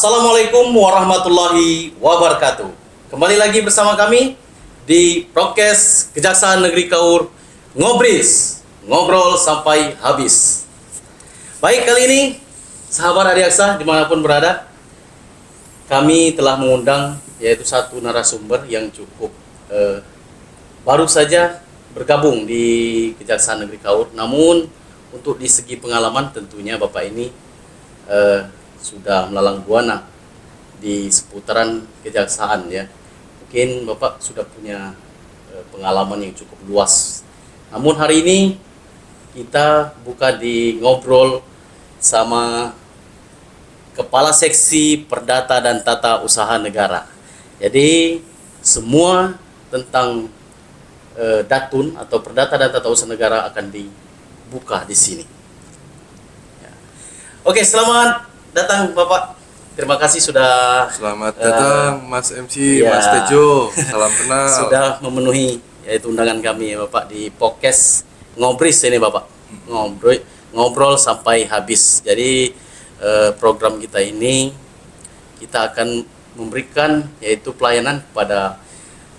Assalamualaikum warahmatullahi wabarakatuh. Kembali lagi bersama kami di Prokes Kejaksaan Negeri Kaur, Ngobris, ngobrol sampai habis. Baik, kali ini sahabat Adiaksa dimanapun berada, kami telah mengundang yaitu satu narasumber yang cukup baru saja bergabung di Kejaksaan Negeri Kaur. Namun untuk di segi pengalaman tentunya Bapak ini sudah melalang buana di seputaran kejaksaan ya. Mungkin Bapak sudah punya pengalaman yang cukup luas. Namun hari ini kita buka di ngobrol sama Kepala Seksi Perdata dan Tata Usaha Negara. Jadi semua tentang Datun atau Perdata dan Tata Usaha Negara akan dibuka di sini. Ya. Oke, selamat datang Bapak. Terima kasih sudah Selamat datang Mas MC, ya, Mas Tejo. Salam kenal. sudah memenuhi yaitu undangan kami ya Bapak di Podcast Ngobris ini Bapak. Ngobrol sampai habis. Jadi program kita ini kita akan memberikan yaitu pelayanan kepada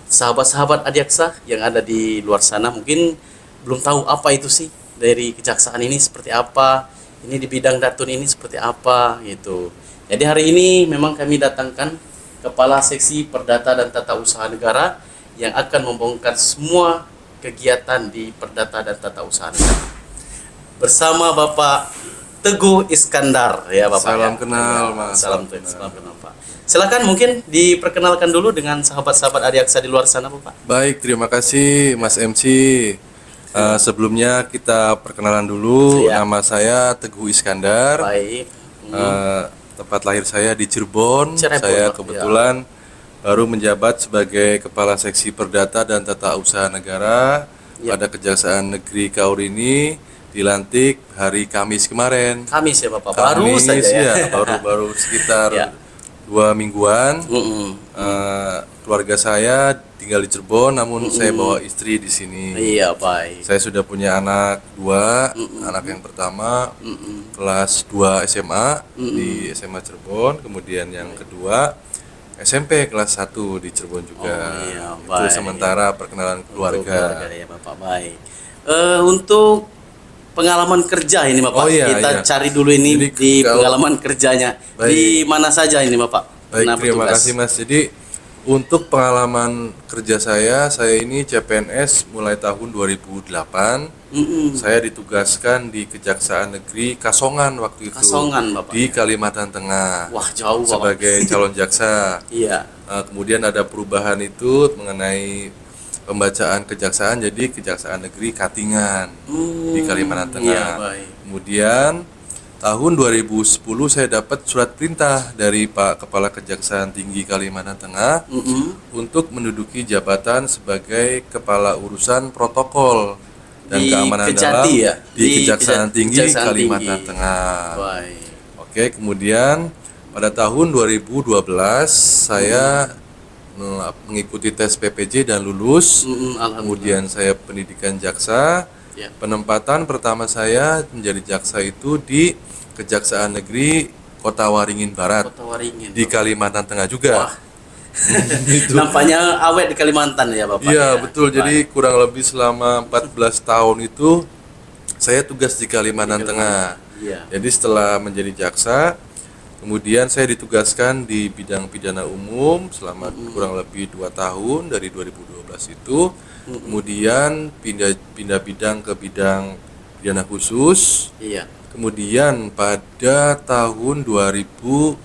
sahabat-sahabat Adiaksa yang ada di luar sana. Mungkin belum tahu apa itu sih dari kejaksaan ini seperti apa, ini di bidang Datun ini seperti apa gitu. Jadi hari ini memang kami datangkan Kepala Seksi Perdata dan Tata Usaha Negara yang akan membongkar semua kegiatan di Perdata dan Tata Usaha Negara bersama Bapak Teguh Iskandar ya Bapak. Salam ya. kenal Ya, Mas. salam kenal Pak. Silakan mungkin diperkenalkan dulu dengan sahabat-sahabat Adiaksa di luar sana Bapak. Baik, terima kasih Mas MC. Sebelumnya kita perkenalan dulu. Ya. Nama saya Teguh Iskandar. Baik. Tempat lahir saya di Cirebon. Cirebon, Saya Pak. kebetulan baru menjabat sebagai Kepala Seksi Perdata dan Tata Usaha Negara pada Kejaksaan Negeri Kaur ini. Dilantik hari Kamis kemarin. Kamis ya Bapak. Baru Kamis, saja ya. baru sekitar Ya. 2 mingguan. Keluarga saya tinggal di Cirebon, namun saya bawa istri di sini. Iya, baik. Saya sudah punya anak 2, anak yang pertama kelas 2 SMA di SMA Cirebon, kemudian yang kedua SMP kelas 1 di Cirebon juga. Oh, iya, Itu baik. sementara perkenalan keluarga. Ya Bapak, baik. Untuk pengalaman kerja ini Bapak, Oh, iya, kita iya. cari dulu ini Jadi, di kalau- pengalaman kerjanya. Baik. Di mana saja ini Bapak? Baik, Pernah terima bertugas? kasih Mas. Jadi untuk pengalaman kerja saya ini CPNS mulai tahun 2008. Saya ditugaskan di Kejaksaan Negeri Kasongan waktu itu. Kasongan, Bapak. Di Kalimantan Tengah. Wah, jauh Bapak. Sebagai calon jaksa. Iya. Kemudian ada perubahan itu mengenai pembacaan kejaksaan jadi Kejaksaan Negeri Katingan di Kalimantan Tengah. Iya, baik. Kemudian tahun 2010 saya dapat surat perintah dari Pak Kepala Kejaksaan Tinggi Kalimantan Tengah untuk menduduki jabatan sebagai Kepala Urusan Protokol dan Di Keamanan Kejati Dalam ya? di Kejaksaan Tinggi Kejaksaan Kalimantan Tinggi. Tengah. Baik. Oke, kemudian pada tahun 2012 saya mengikuti tes PPJ dan lulus. Alhamdulillah. Kemudian saya pendidikan jaksa. Ya. Penempatan pertama saya menjadi jaksa itu di Kejaksaan Negeri Kota Waringin Barat Kota Waringin. di Kalimantan Tengah juga. Wah. Nampaknya awet di Kalimantan ya Bapak. Iya, ya? betul. Baik. Jadi kurang lebih selama 14 tahun itu saya tugas di Kalimantan Tengah. Iya. Jadi setelah menjadi jaksa, kemudian saya ditugaskan di bidang pidana umum selama kurang lebih 2 tahun dari 2012 itu. Kemudian pindah bidang ke bidang pidana khusus. Iya. Kemudian pada tahun 2018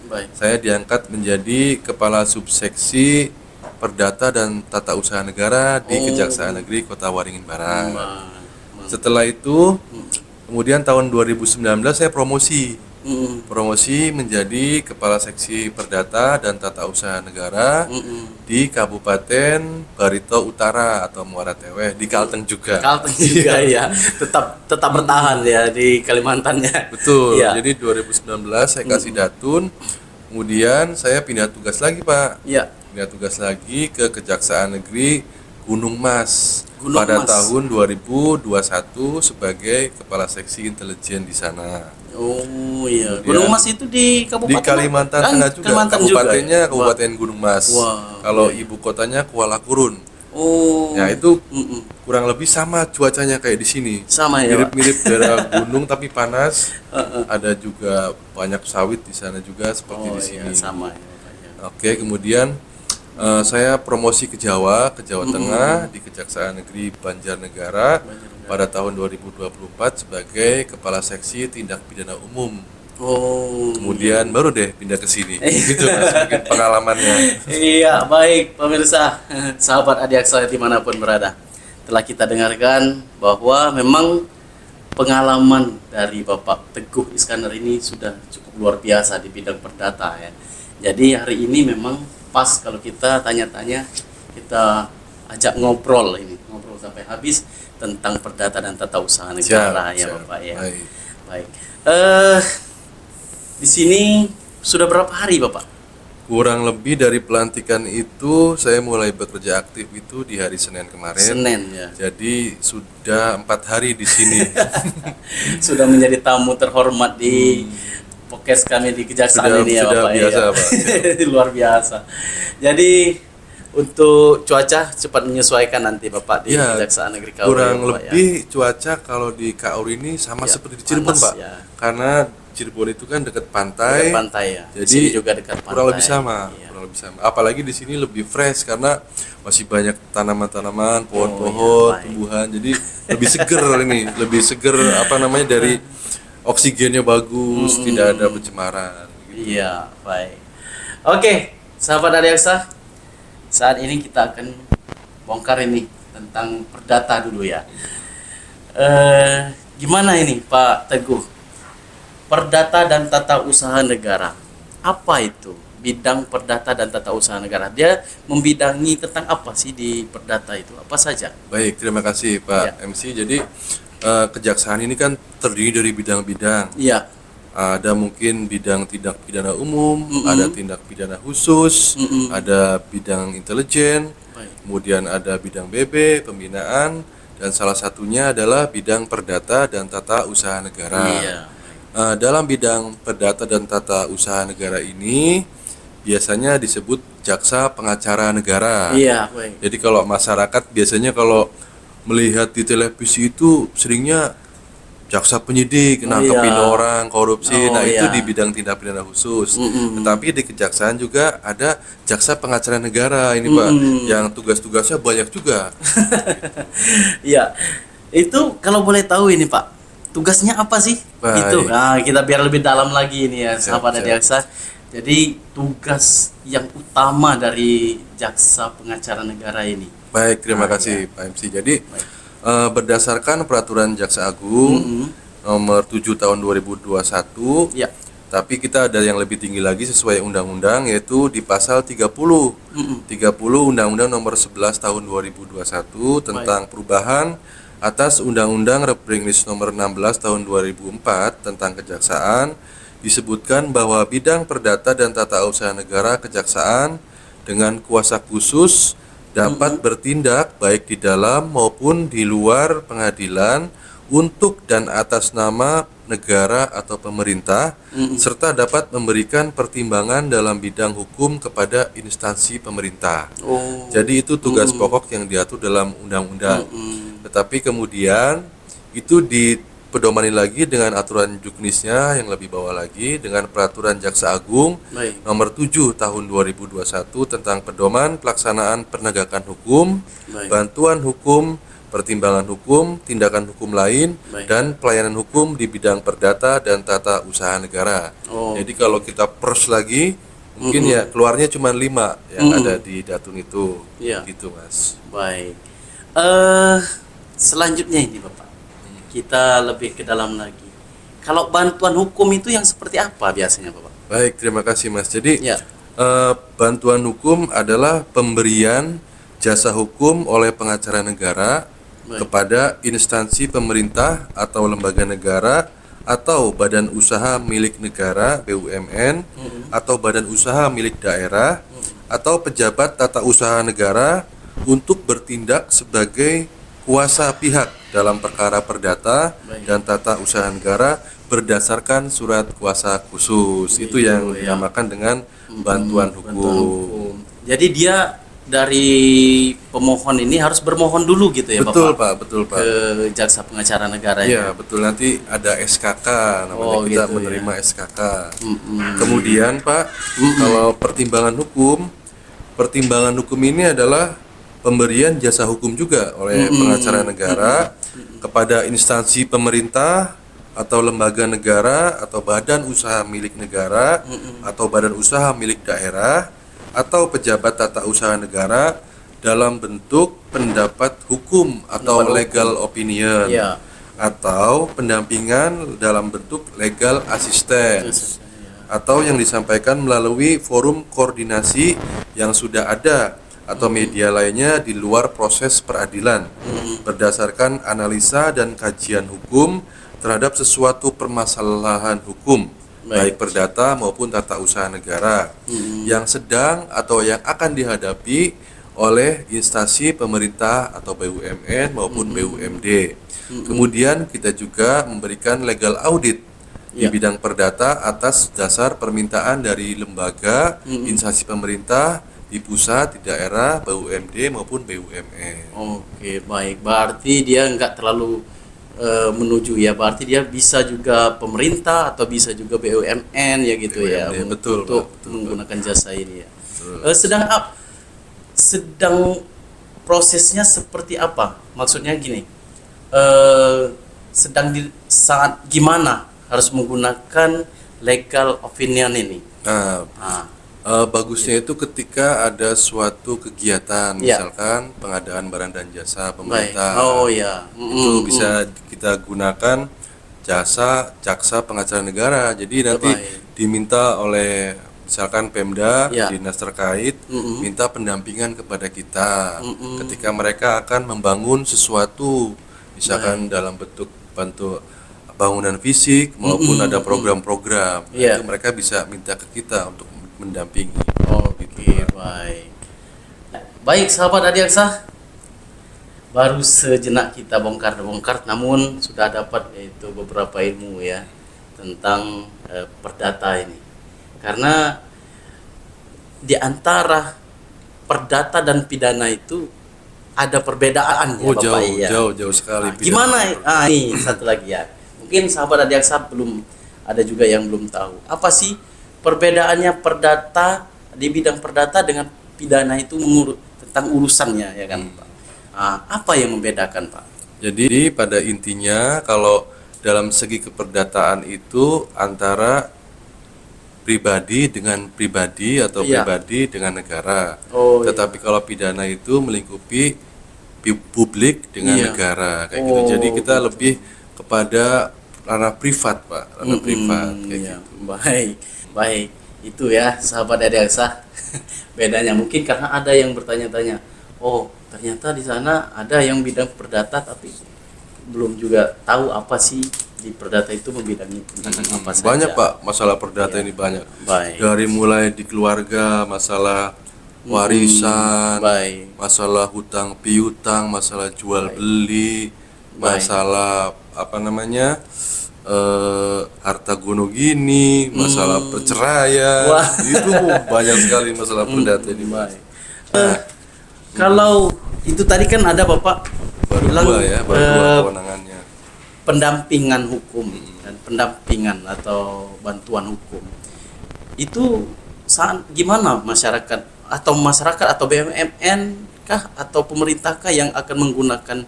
Baik. saya diangkat menjadi Kepala Subseksi Perdata dan Tata Usaha Negara di Kejaksaan Negeri Kota Waringin Barat. Setelah itu, kemudian tahun 2019 saya promosi menjadi Kepala Seksi Perdata dan Tata Usaha Negara di Kabupaten Barito Utara atau Muara Teweh di Kalteng juga. Kalteng juga ya. Tetap bertahan ya di Kalimantan ya. Betul. Iya. Jadi 2019 saya kasih Datun, kemudian saya pindah tugas lagi Pak. Iya. Pindah tugas lagi ke Kejaksaan Negeri Gunung Mas. Gunung pada Mas. tahun 2021 sebagai kepala seksi intelijen di sana. Oh iya. Kemudian Gunung Mas itu di Di Kabupaten Kalimantan apa? Tengah juga, Kalimantan kabupatennya juga ya? Kabupaten Gunung Mas. Wah, Kalau iya, iya. ibu kotanya Kuala Kurun. Oh. Ya itu Mm-mm. kurang lebih sama cuacanya kayak di sini. Sama ya, Pak. Mirip-mirip daerah gunung tapi panas. Ada juga banyak sawit di sana juga seperti Oh di iya, sini. sama ya, Pak, ya. Oke, kemudian saya promosi ke Jawa Tengah di Kejaksaan Negeri Banjarnegara pada tahun 2024 sebagai Kepala Seksi Tindak Pidana Umum. Oh. Kemudian baru deh pindah ke sini. Gitu Mas, mungkin pengalamannya. Iya, baik pemirsa, sahabat Adiaksa dimanapun berada. Telah kita dengarkan bahwa memang pengalaman dari Bapak Teguh Iskandar ini sudah cukup luar biasa di bidang perdata ya. Jadi hari ini memang pas kalau kita tanya-tanya, kita ajak ngobrol sampai habis tentang perdata dan tata usaha negara ya Siap. Bapak ya. Baik. Baik. Di sini sudah berapa hari Bapak? Kurang lebih dari pelantikan itu saya mulai bekerja aktif itu di hari Senin kemarin. Senin ya. Jadi sudah 4 hari di sini. Sudah menjadi tamu terhormat di podcast kami di Kejaksaan ini ya Sudah Bapak biasa, ya. Pak. Luar biasa. Jadi untuk cuaca cepat menyesuaikan nanti Bapak di Ya, Kejaksaan Negeri Kaur kurang ya, Bapak, lebih cuaca kalau di Kaur ini sama Ya, seperti di Cirebon, panas, Pak. ya. Karena Cirebon itu kan dekat ya. pantai. Dekat pantai ya. Di Jadi sini juga dekat pantai. kurang lebih sama, Iya. kurang lebih sama. Apalagi di sini lebih fresh karena masih banyak tanaman-tanaman, iya, pohon-pohon, baik. tumbuhan. Jadi lebih seger ini, lebih seger dari oksigennya bagus, tidak ada pencemaran. Iya, baik. Oke, sahabat Adiaksa, saat ini kita akan bongkar ini tentang perdata dulu ya. Gimana ini Pak Teguh? Perdata dan tata usaha negara. Apa itu? Bidang perdata dan tata usaha negara. Dia membidangi tentang apa sih di perdata itu? Apa saja? Baik, terima kasih Pak MC. Jadi kejaksaan ini kan terdiri dari bidang-bidang. Iya. Ada mungkin bidang tindak pidana umum, ada tindak pidana khusus, ada bidang intelijen, Baik. kemudian ada bidang BB, pembinaan, dan salah satunya adalah bidang perdata dan tata usaha negara. Iya. Dalam bidang perdata dan tata usaha negara ini biasanya disebut jaksa pengacara negara. Iya, baik. Jadi kalau masyarakat biasanya kalau melihat di televisi itu seringnya jaksa penyidik nangkepin iya. orang korupsi. Oh, Nah, itu iya. di bidang tindak pidana khusus. Tetapi di kejaksaan juga ada jaksa pengacara negara ini, Pak, yang tugas-tugasnya banyak juga. Iya. Itu kalau boleh tahu ini Pak, tugasnya apa sih? Baik. Itu. Nah, kita biar lebih dalam lagi ini ya, sahabat siap. Adiaksa. Jadi tugas yang utama dari jaksa pengacara negara ini. Baik, terima kasih Pak MC. Jadi berdasarkan peraturan Jaksa Agung nomor 7 tahun 2021, Ya. tapi kita ada yang lebih tinggi lagi sesuai undang-undang, yaitu di pasal 30 Undang-Undang nomor 11 tahun 2021 tentang perubahan atas Undang-Undang Republik Indonesia nomor 16 tahun 2004 tentang kejaksaan. Disebutkan bahwa bidang perdata dan tata usaha negara kejaksaan dengan kuasa khusus dapat bertindak baik di dalam maupun di luar pengadilan untuk dan atas nama negara atau pemerintah, serta dapat memberikan pertimbangan dalam bidang hukum kepada instansi pemerintah. Oh. Jadi itu tugas pokok yang diatur dalam undang-undang. Tetapi kemudian itu dipedomani lagi dengan aturan juknisnya yang lebih bawah lagi dengan peraturan Jaksa Agung Baik. nomor 7 tahun 2021 tentang pedoman pelaksanaan penegakan hukum, Baik. bantuan hukum, pertimbangan hukum, tindakan hukum lain, Baik. dan pelayanan hukum di bidang perdata dan tata usaha negara. Oh. Jadi kalau kita pers lagi, mungkin ya keluarnya cuma 5 yang ada di datun itu. Iya. Gitu, Mas. Baik. Selanjutnya ini Bapak, kita lebih ke dalam lagi. Kalau bantuan hukum itu yang seperti apa biasanya Bapak? Baik, terima kasih, Mas. Jadi Ya. bantuan hukum adalah pemberian jasa hukum oleh pengacara negara Baik. kepada instansi pemerintah atau lembaga negara atau badan usaha milik negara BUMN atau badan usaha milik daerah atau pejabat tata usaha negara untuk bertindak sebagai kuasa pihak dalam perkara perdata Baik. dan tata usaha negara berdasarkan surat kuasa khusus. Itu yang ya. dinamakan dengan bantuan Bantuan hukum. hukum. Jadi dia dari pemohon ini harus bermohon dulu gitu ya Betul Bapak? Pak, betul Pak. Ke jaksa pengacara negara Iya ya. betul, nanti ada SKK namanya, Oh, kita gitu, menerima SKK. Mm-mm. Kemudian Pak, kalau pertimbangan hukum ini adalah pemberian jasa hukum juga oleh pengacara negara kepada instansi pemerintah atau lembaga negara atau badan usaha milik negara atau badan usaha milik daerah atau pejabat tata usaha negara dalam bentuk pendapat hukum atau Pendapat legal opinion Iya. atau pendampingan dalam bentuk legal assistance atau yang disampaikan melalui forum koordinasi yang sudah ada atau media lainnya di luar proses peradilan berdasarkan analisa dan kajian hukum terhadap sesuatu permasalahan hukum baik perdata maupun tata usaha negara yang sedang atau yang akan dihadapi oleh instansi pemerintah atau BUMN maupun BUMD. Kemudian kita juga memberikan legal audit di bidang perdata atas dasar permintaan dari lembaga, instansi pemerintah di pusat, di daerah, BUMD maupun BUMN. Oke, baik. Berarti dia nggak terlalu menuju ya. Berarti dia bisa juga pemerintah atau bisa juga BUMN ya gitu ya. BUMD, betul, untuk Pak, betul, menggunakan jasa ini ya. Sedang prosesnya seperti apa? Maksudnya gini. Sedang di saat gimana harus menggunakan legal opinion ini? Nah, bagusnya itu ketika ada suatu kegiatan, Ya. misalkan pengadaan barang dan jasa Baik. pemerintah. Oh ya. Itu bisa kita gunakan jasa jaksa pengacara negara. Jadi nanti Baik. diminta oleh misalkan Pemda, Ya. dinas terkait, minta pendampingan kepada kita ketika mereka akan membangun sesuatu, misalkan dalam bentuk bangunan fisik maupun ada program-program. Nah, Ya. itu mereka bisa minta ke kita untuk mendampingi. Oke, baik. Baik, sahabat Adiaksa. Baru sejenak kita bongkar-bongkar, namun sudah dapat yaitu beberapa ilmu ya tentang perdata ini. Karena di antara perdata dan pidana itu ada perbedaan ya Oh, Bapak ya. jauh sekali. Nah, gimana? Ini satu lagi ya. Mungkin sahabat Adiaksa belum ada juga yang belum tahu. Apa sih perbedaannya perdata di bidang perdata dengan pidana itu tentang urusannya ya kan Pak? Apa yang membedakan Pak? Jadi pada intinya kalau dalam segi keperdataan itu antara pribadi dengan pribadi atau Iya. pribadi dengan negara. Oh, Tetapi kalau pidana itu melingkupi publik dengan Iya. negara kayak gitu. Jadi kita lebih kepada ranah privat, Pak, ranah privat kayak Iya. gitu. Baik, baik. Itu ya sahabat Adiaksa. Bedanya mungkin karena ada yang bertanya-tanya, oh ternyata di sana ada yang bidang perdata tapi belum juga tahu apa sih di perdata itu membidangi tentang apa saja. Banyak, Pak, masalah perdata Iya. ini banyak. Baik. Dari mulai di keluarga, masalah warisan, Baik. masalah hutang piutang, masalah jual beli, masalah apa namanya harta gono gini, masalah perceraian, Wah. itu banyak sekali masalah perdata ini. Baik. Kalau itu tadi kan ada Bapak Baru bilang dua ya, baru dua kewenangannya. pendampingan hukum dan pendampingan atau bantuan hukum itu gimana masyarakat atau BUMN kah atau pemerintah kah yang akan menggunakan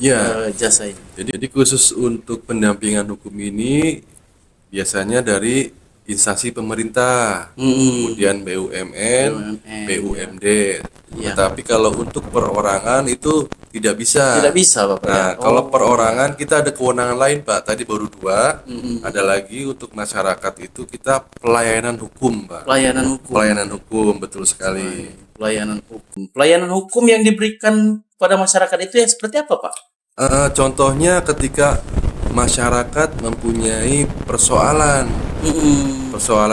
Ya. jasa ini? Jadi khusus untuk pendampingan hukum ini biasanya dari instansi pemerintah, kemudian BUMN, BUMD. Iya. Tetapi kalau untuk perorangan itu tidak bisa. Tidak bisa Bapak. Nah, ya? kalau perorangan kita ada kewenangan lain, Pak. Tadi baru dua. Ada lagi untuk masyarakat itu kita pelayanan hukum, Pak. Pelayanan hukum. Pelayanan hukum, betul sekali. Pelayanan hukum. Pelayanan hukum yang diberikan pada masyarakat itu yang seperti apa Pak? Contohnya ketika masyarakat mempunyai persoalan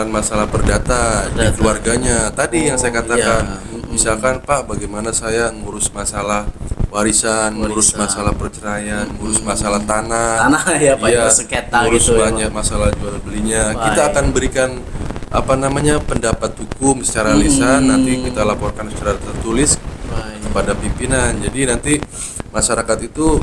masalah perdata di keluarganya tadi yang saya katakan Misalkan Pak, bagaimana saya ngurus masalah warisan, ngurus masalah perceraian, ngurus masalah tanah, Tanah ya Pak, iya, bersengketa ngurus gitu ya, banyak masalah jual belinya. Kita Baik. akan berikan pendapat hukum secara lisan, nanti kita laporkan secara tertulis Baik. kepada pimpinan. Jadi nanti masyarakat itu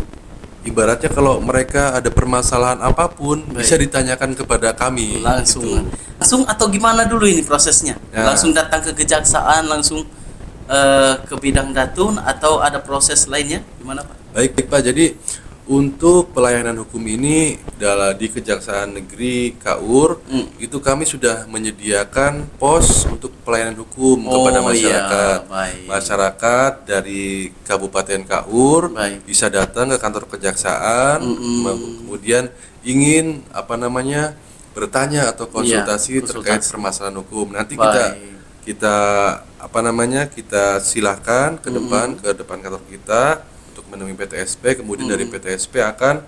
ibaratnya kalau mereka ada permasalahan apapun bisa ditanyakan kepada kami. Langsung. gitu. Langsung atau gimana dulu ini prosesnya? Ya. Langsung datang ke kejaksaan, langsung ke bidang datun atau ada proses lainnya? Gimana Pak? Baik Pak, jadi untuk pelayanan hukum ini di Kejaksaan Negeri Kaur itu kami sudah menyediakan pos untuk pelayanan hukum kepada masyarakat. Iya, baik. Masyarakat dari Kabupaten Kaur Baik. bisa datang ke kantor kejaksaan, kemudian ingin bertanya atau konsultasi Iya, terkait konsultasi. permasalahan hukum. Nanti Baik. kita silahkan ke depan kantor kita untuk menemui PTSP, kemudian dari PTSP akan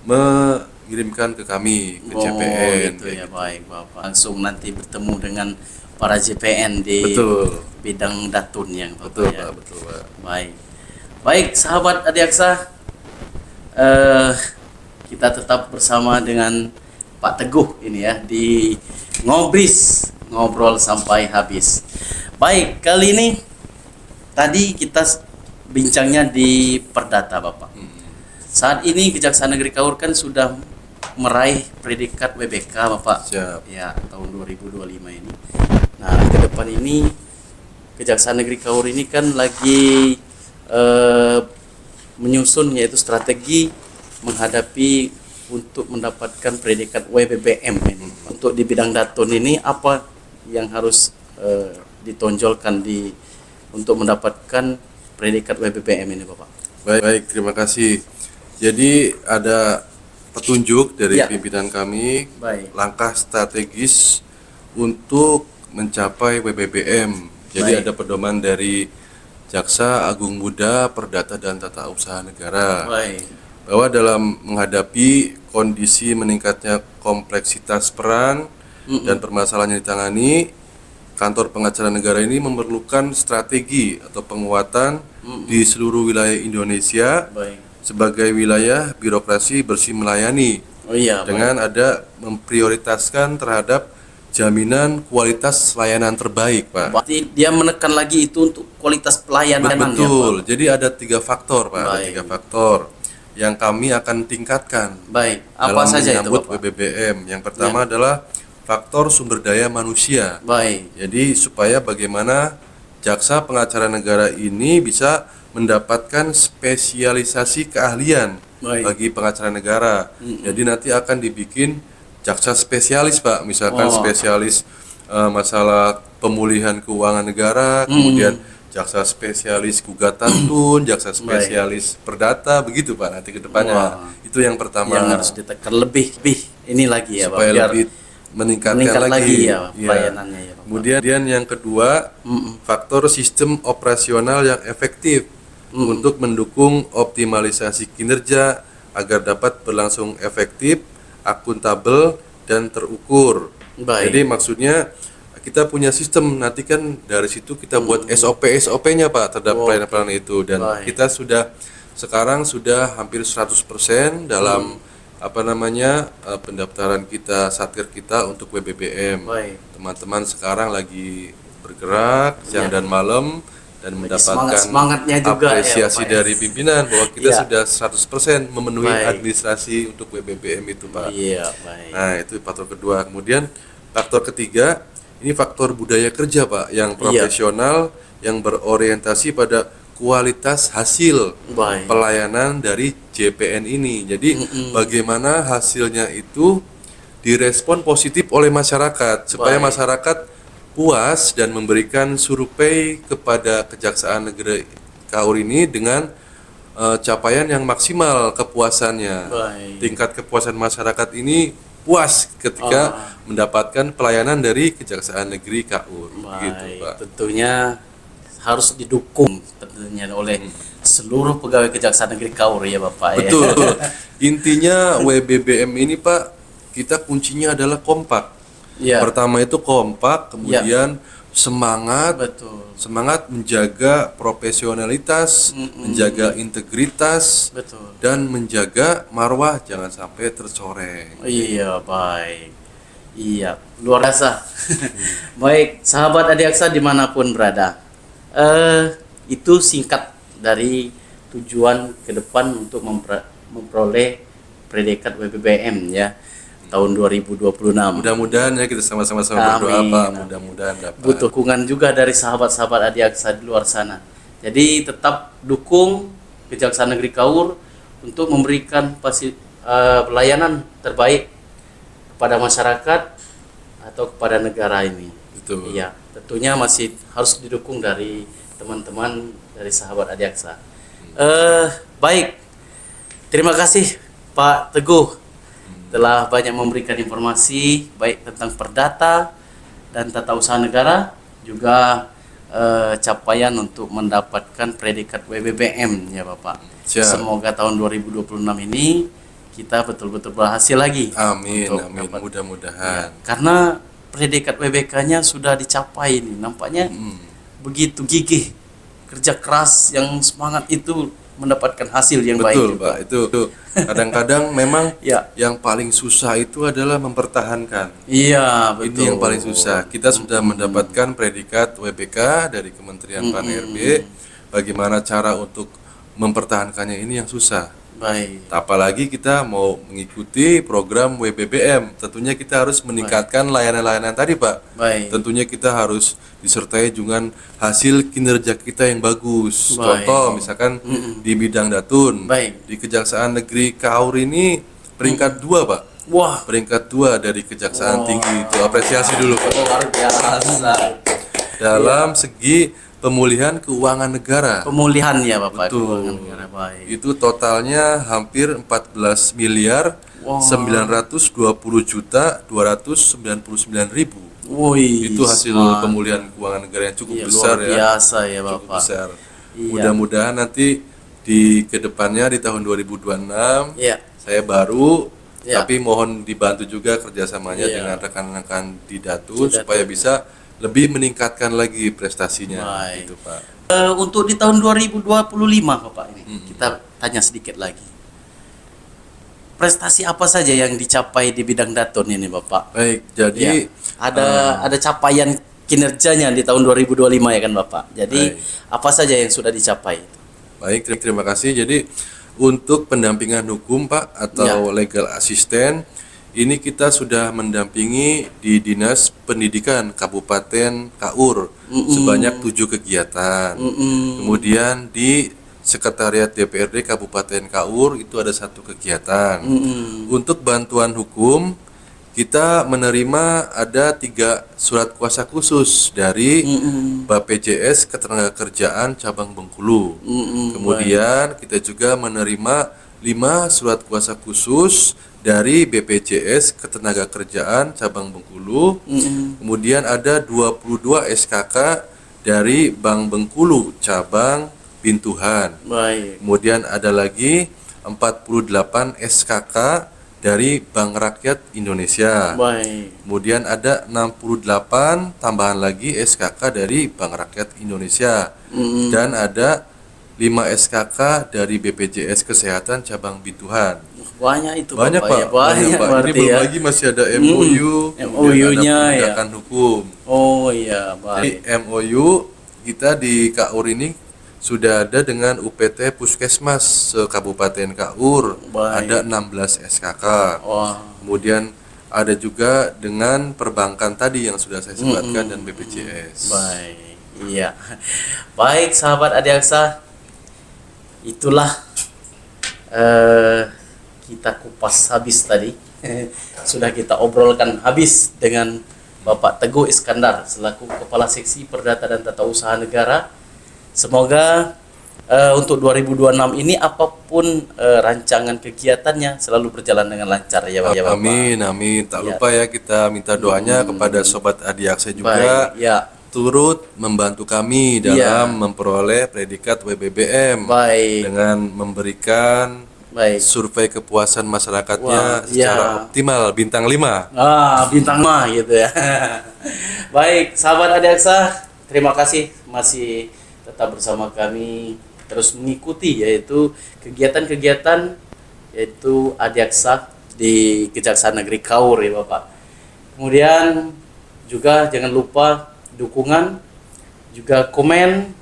mengirimkan ke kami ke JPN. Gitu kayak ya, gitu. baik Bapak. Langsung nanti bertemu dengan para JPN di Betul. bidang datun yang Bapak Betul ya. Pak, betul Pak. Baik. Baik, sahabat Adiaksa. Kita tetap bersama dengan Pak Teguh ini ya di Ngobris, ngobrol sampai habis. Baik, kali ini tadi kita bincangnya di perdata Bapak. Saat ini Kejaksaan Negeri Kaur kan sudah meraih predikat WBK Bapak. Siap. Ya, tahun 2025 ini. Nah, ke depan ini Kejaksaan Negeri Kaur ini kan lagi menyusun yaitu strategi menghadapi untuk mendapatkan predikat WBBM ini. Untuk di bidang datun ini apa yang harus ditonjolkan untuk mendapatkan predikat WBBM ini Bapak? Baik, terima kasih. Jadi ada petunjuk dari Ya. pimpinan kami, Baik. langkah strategis untuk mencapai WBBM. Jadi Baik. ada pedoman dari Jaksa Agung Muda Perdata dan Tata Usaha Negara Baik. bahwa dalam menghadapi kondisi meningkatnya kompleksitas peran dan permasalahan yang ditangani, kantor pengacara negara ini memerlukan strategi atau penguatan di seluruh wilayah Indonesia Baik. sebagai wilayah birokrasi bersih melayani Oh iya, dengan ada memprioritaskan terhadap jaminan kualitas layanan terbaik, Pak. berarti dia menekan lagi itu untuk kualitas pelayanan ya, Betul. Pak? Jadi ada 3 faktor, Pak. Ada Baik. 3 faktor yang kami akan tingkatkan Baik. Apa dalam saja itu menyambut Bapak? WBBM. Yang pertama adalah faktor sumber daya manusia. Baik. Jadi supaya bagaimana jaksa pengacara negara ini bisa mendapatkan spesialisasi keahlian Baik. bagi pengacara negara. Jadi nanti akan dibikin jaksa spesialis, Pak. Misalkan spesialis masalah pemulihan keuangan negara, kemudian jaksa spesialis gugatan tun, jaksa spesialis perdata, begitu Pak nanti ke depannya. Wah. Itu yang pertama. Yang harus ditekan lebih ini lagi ya Pak, supaya biar lebih meningkat lagi Iya. ya pelayanannya ya Pak. Kemudian yang kedua, faktor sistem operasional yang efektif untuk mendukung optimalisasi kinerja agar dapat berlangsung efektif, akuntabel dan terukur. Baik. Jadi maksudnya kita punya sistem, nanti kan dari situ kita buat SOP-nya Pak terhadap pelayanan-pelayanan itu, dan Baik. kita sekarang sudah hampir 100% dalam pendaftaran kita, satir kita untuk WBBM. Baik. Teman-teman sekarang lagi bergerak siang dan malam dan mendapatkan semangat-semangatnya juga ya, apresiasi Bapak, ya. dari pimpinan bahwa kita Ya. sudah 100% memenuhi Baik. administrasi untuk WBBM itu, Pak. Iya, baik. Nah, itu faktor kedua. Kemudian faktor ketiga, ini faktor budaya kerja, Pak, yang profesional, yang berorientasi pada kualitas hasil Baik. pelayanan dari JPN ini. Jadi bagaimana hasilnya itu direspon positif oleh masyarakat supaya Baik. masyarakat puas dan memberikan survei kepada Kejaksaan Negeri Kaur ini dengan capaian yang maksimal kepuasannya. Baik. Tingkat kepuasan masyarakat ini puas ketika mendapatkan pelayanan dari Kejaksaan Negeri Kaur. Gitu, Baik. Pak. Tentunya harus didukung tentunya oleh seluruh pegawai Kejaksaan Negeri Kaur ya Bapak ya. Betul. Intinya WBBM ini, Pak, kita kuncinya adalah kompak. Iya. Pertama itu kompak, kemudian semangat, Betul. semangat menjaga profesionalitas, menjaga integritas, Betul. dan menjaga marwah jangan sampai tercoreng. Iya, baik. Iya, luar biasa. Baik, sahabat Adiaksa dimanapun berada. Itu singkat dari tujuan ke depan untuk memperoleh predikat WBBM ya tahun 2026. Mudah-mudahan ya kita sama-sama berdoa Amin, Pak, amin. mudah-mudahan dapat. Butuh dukungan juga dari sahabat-sahabat Adiaksa di luar sana. Jadi tetap dukung Kejaksaan Negeri Kaur untuk memberikan pelayanan terbaik kepada masyarakat atau kepada negara ini. Betul. Iya, tentunya masih harus didukung dari teman-teman dari sahabat Adiaksa. Baik, terima kasih Pak Teguh telah banyak memberikan informasi baik tentang perdata dan tata usaha negara, juga capaian untuk mendapatkan predikat WBBM ya Bapak. Siap. Semoga tahun 2026 ini kita betul-betul berhasil lagi. Amin, untuk amin. dapat- Mudah-mudahan. Ya, karena predikat WBK-nya sudah dicapai ini, nampaknya begitu gigih, kerja keras yang semangat itu mendapatkan hasil yang baik Betul juga. Pak, itu kadang-kadang memang Ya. yang paling susah itu adalah mempertahankan. Iya, betul. Ini yang paling susah. Kita sudah mendapatkan predikat WBK dari Kementerian Pan-RB. Bagaimana cara untuk mempertahankannya ini yang susah. Baik. Apalagi kita mau mengikuti program WBBM, tentunya kita harus meningkatkan layanan-layanan tadi Pak. Baik. Tentunya kita harus disertai dengan hasil kinerja kita yang bagus. Baik. Contoh misalkan di bidang datun, Baik. di Kejaksaan Negeri Kaur ini peringkat 2 Pak. Wah, Peringkat 2 dari Kejaksaan Tinggi. Itu apresiasi dulu Pak. luar biasa. Dalam segi pemulihan keuangan negara. Pemulihan ya Bapak. Betul. Keuangan negara. Baik. Itu totalnya hampir 14 miliar Wah. 920 juta 299.000. Woi. Itu hasil smart. pemulihan keuangan negara yang cukup Iya, besar luar ya. biasa ya Cukup Bapak. besar. Iya. Mudah-mudahan nanti di kedepannya di tahun 2026 Iya. saya baru, Ya. tapi mohon dibantu juga kerjasamanya Iya. dengan rekan-rekan di Datun Di Datun. supaya bisa lebih meningkatkan lagi prestasinya. Baik. Gitu Pak. Untuk di tahun 2025 Bapak ini, kita tanya sedikit lagi. Prestasi apa saja yang dicapai di bidang datun ini Bapak? Baik, jadi Ada capaian kinerjanya di tahun 2025 ya kan Bapak. Jadi apa saja yang sudah dicapai? baik, terima kasih. Jadi untuk pendampingan hukum Pak atau legal assistant ini kita sudah mendampingi di Dinas Pendidikan Kabupaten Kaur sebanyak 7 kegiatan. Kemudian di Sekretariat DPRD Kabupaten Kaur itu ada 1 kegiatan. Untuk bantuan hukum kita menerima ada 3 surat kuasa khusus dari BPJS Ketenagakerjaan Cabang Bengkulu. Kemudian kita juga menerima 5 surat kuasa khusus dari BPJS Ketenagakerjaan Cabang Bengkulu. Kemudian ada 22 SKK dari Bank Bengkulu Cabang Bintuhan. Baik. Kemudian ada lagi 48 SKK dari Bank Rakyat Indonesia. Baik. Kemudian ada 68 tambahan lagi SKK dari Bank Rakyat Indonesia. Dan ada 5 SKK dari BPJS Kesehatan Cabang Bintuhan. Banyak itu Banyak Bapak Pak, ya. Banyak Pak. Ini berarti belum ya. lagi masih ada MOU, kemudian MOU-nya ada ya. penegakan hukum. Oh iya, Jadi baik. MOU kita di Kaur ini sudah ada dengan UPT Puskesmas Kabupaten Kaur. Baik. Ada 16 SKK. Wah. Kemudian ada juga dengan perbankan tadi yang sudah saya sebutkan dan BPJS. Baik. Iya. Baik sahabat Adiaksa. Itulah kita kupas habis tadi. Sudah kita obrolkan habis dengan Bapak Teguh Iskandar selaku Kepala Seksi Perdata dan Tata Usaha Negara. Semoga untuk 2026 ini apapun rancangan kegiatannya selalu berjalan dengan lancar ya Pak. Amin, amin. Tak Ya. lupa ya kita minta doanya kepada Sobat Adiaksa juga Baik, ya. turut membantu kami dalam memperoleh predikat WBBM Baik. dengan memberikan Baik. survei kepuasan masyarakatnya Wah, secara ya. optimal bintang 5. Bintang mah gitu ya. Baik, sahabat Adiaksa, terima kasih masih tetap bersama kami terus mengikuti yaitu kegiatan-kegiatan yaitu Adiaksa di Kejaksaan Negeri Kaur ya Bapak. Kemudian juga jangan lupa dukungan, juga komen,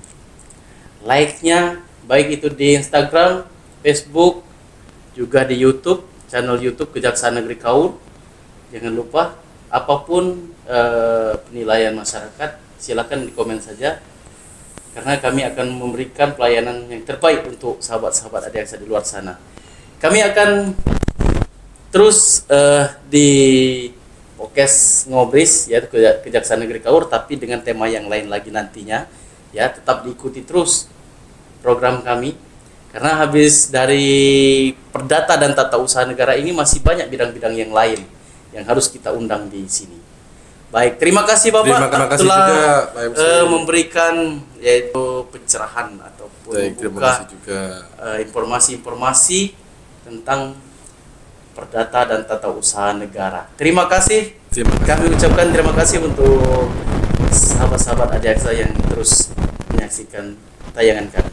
like-nya baik itu di Instagram, Facebook, juga di YouTube, channel YouTube Kejaksaan Negeri Kaur. Jangan lupa apapun penilaian masyarakat silakan di komen saja, karena kami akan memberikan pelayanan yang terbaik untuk sahabat-sahabat Adiaksa di luar sana. Kami akan terus di podcast Ngobris ya Kejaksaan Negeri Kaur, tapi dengan tema yang lain lagi nantinya ya. Tetap diikuti terus program kami, karena habis dari perdata dan tata usaha negara ini masih banyak bidang-bidang yang lain yang harus kita undang di sini. Baik, terima kasih Bapak kasih telah juga, Pak MC. memberikan yaitu pencerahan ataupun Baik, terima membuka kasih juga. informasi-informasi tentang perdata dan tata usaha negara. Terima kasih. Terima kasih. Kami ucapkan terima kasih untuk sahabat-sahabat Adiaksa yang terus menyaksikan tayangan kami.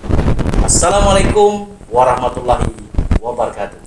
Assalamualaikum warahmatullahi wabarakatuh.